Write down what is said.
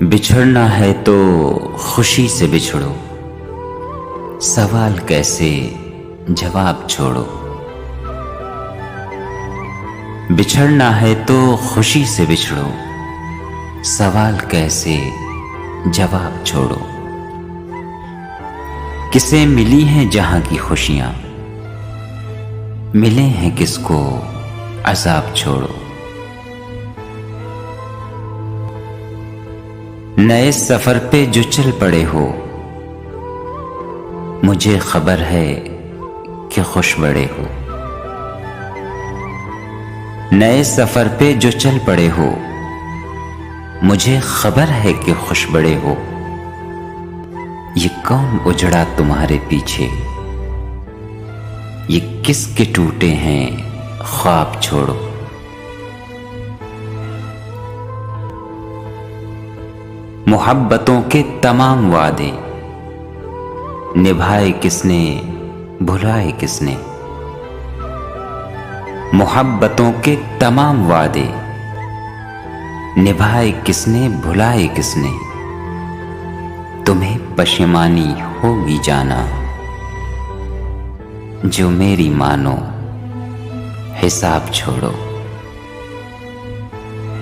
बिछड़ना है तो खुशी से बिछड़ो, सवाल कैसे जवाब छोड़ो। बिछड़ना है तो खुशी से बिछड़ो, सवाल कैसे जवाब छोड़ो। किसे मिली हैं जहां की खुशियां, मिले हैं किसको अजाब छोड़ो। नए सफर पे जो चल पड़े हो, मुझे खबर है कि खुश बड़े हो। नए सफर पे जो चल पड़े हो, मुझे खबर है कि खुश बड़े हो। ये कौन उजड़ा तुम्हारे पीछे, ये किसके टूटे हैं ख्वाब छोड़ो। मोहब्बतों के तमाम वादे निभाए किसने, भुलाए किसने। मोहब्बतों के तमाम वादे निभाए किसने, भुलाए किसने। तुम्हें पशेमानी होगी जाना, जो मेरी मानो हिसाब छोड़ो।